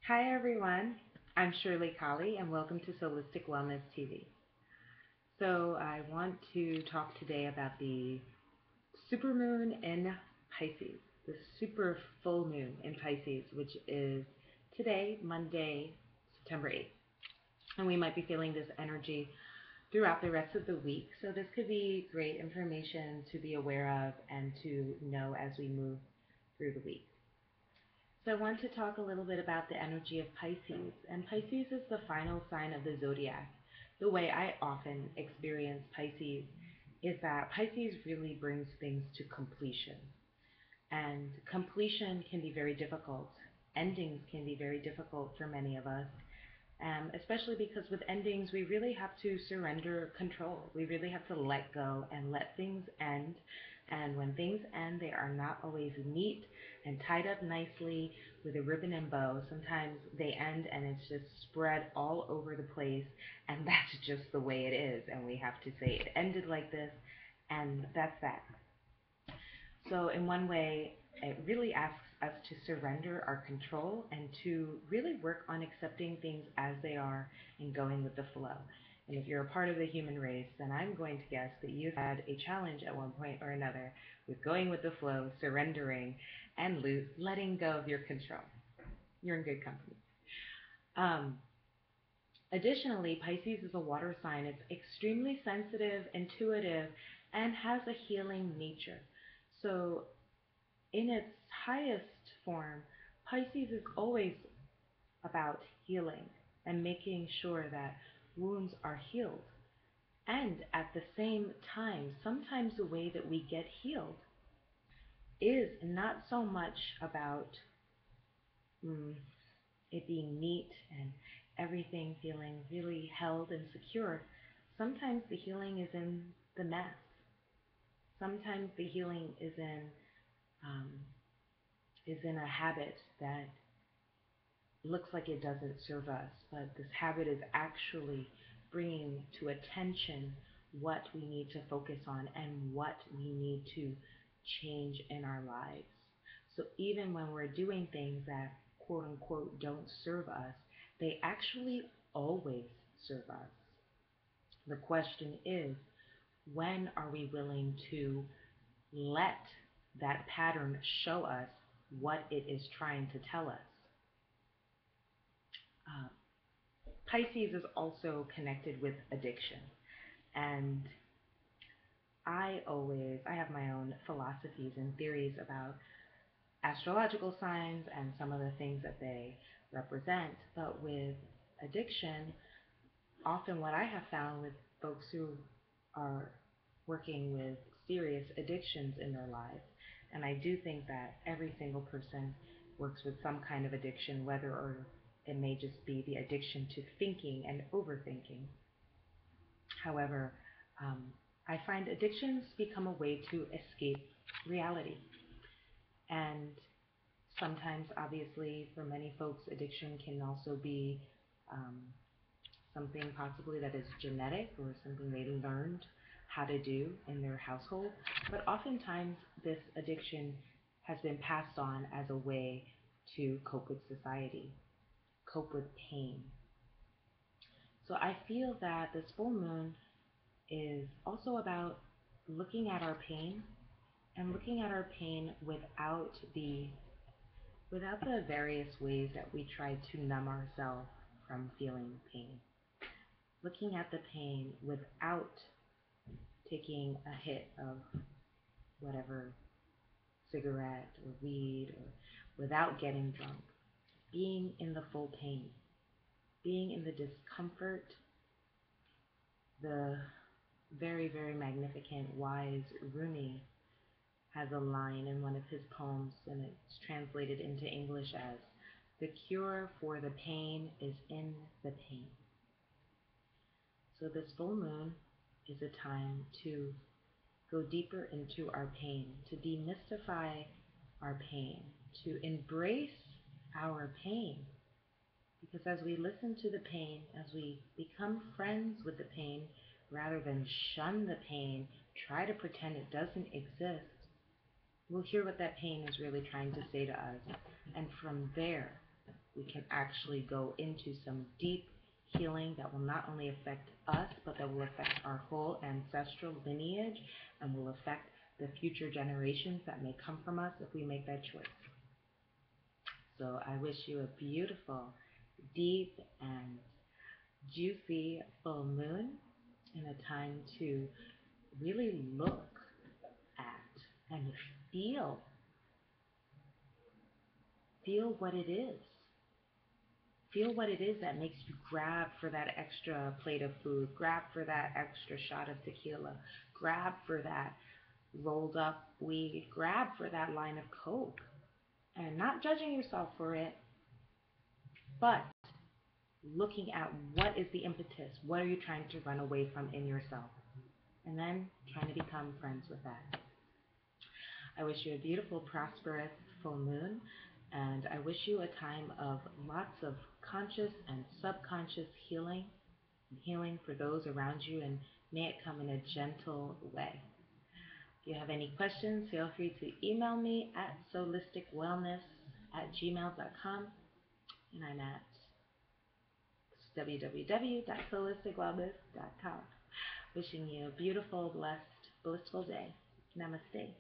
Hi everyone, I'm Shirley Colley and welcome to Holistic Wellness TV. So I want to talk today about the supermoon in Pisces, the super full moon in Pisces, which is today, Monday, September 8th. And we might be feeling this energy throughout the rest of the week. So this could be great information to be aware of and to know as we move through the week. So I want to talk a little bit about the energy of Pisces. And Pisces is the final sign of the zodiac. The way I often experience Pisces is that Pisces really brings things to completion. And completion can be very difficult. Endings can be very difficult for many of us, especially because with endings, we really have to surrender control. We really have to let go and let things end. And when things end, they are not always neat and tied up nicely with a ribbon and bow. Sometimes they end and it's just spread all over the place, and that's just the way it is. And we have to say it ended like this, and that's that. So, in one way, it really asks us to surrender our control and to really work on accepting things as they are and going with the flow. And if you're a part of the human race, then I'm going to guess that you've had a challenge at one point or another with going with the flow, surrendering, and letting go of your control. You're in good company. Um, Additionally, Pisces is a water sign. It's extremely sensitive, intuitive, and has a healing nature. So in its highest form, Pisces is always about healing and making sure that wounds are healed. And at the same time, sometimes the way that we get healed is not so much about mm, it being neat and everything feeling really held and secure. Sometimes the healing is in the mess. Sometimes the healing um, is in a habit that looks like it doesn't serve us, but this habit is actually bringing to attention what we need to focus on and what we need to change in our lives. So even when we're doing things that quote unquote don't serve us, they actually always serve us. The question is, when are we willing to let that pattern show us what it is trying to tell us? Uh, Pisces is also connected with addiction. And I have my own philosophies and theories about astrological signs and some of the things that they represent. But with addiction, often what I have found with folks who are working with serious addictions in their lives, and I do think that every single person works with some kind of addiction, whether or it may just be the addiction to thinking and overthinking. However, um, I find addictions become a way to escape reality. And sometimes, obviously, for many folks, addiction can also be um, something possibly that is genetic or something they learned how to do in their household. But oftentimes, this addiction has been passed on as a way to cope with society, cope with pain. So I feel that this full moon is also about looking at our pain and looking at our pain without the various ways that we try to numb ourselves from feeling pain. Looking at the pain without taking a hit of whatever cigarette or weed or without getting drunk. Being in the full pain, being in the discomfort. The very, very magnificent, wise Rumi has a line in one of his poems, and it's translated into English as, "The cure for the pain is in the pain." So this full moon is a time to go deeper into our pain, to demystify our pain, to embrace our pain. Because as we listen to the pain, as we become friends with the pain, rather than shun the pain, try to pretend it doesn't exist, we'll hear what that pain is really trying to say to us. And from there, we can actually go into some deep healing that will not only affect us, but that will affect our whole ancestral lineage and will affect the future generations that may come from us if we make that choice. So I wish you a beautiful, deep, and juicy full moon, and a time to really look at and feel what it is. Feel what it is that makes you grab for that extra plate of food, grab for that extra shot of tequila, grab for that rolled up weed, grab for that line of coke. And not judging yourself for it, but looking at what is the impetus, what are you trying to run away from in yourself, and then trying to become friends with that. I wish you a beautiful, prosperous full moon, and I wish you a time of lots of conscious and subconscious healing, and healing for those around you, and may it come in a gentle way. If you have any questions, feel free to email me at solisticwellness@gmail.com, and I'm at www.solisticwellness.com. Wishing you a beautiful, blessed, blissful day. Namaste.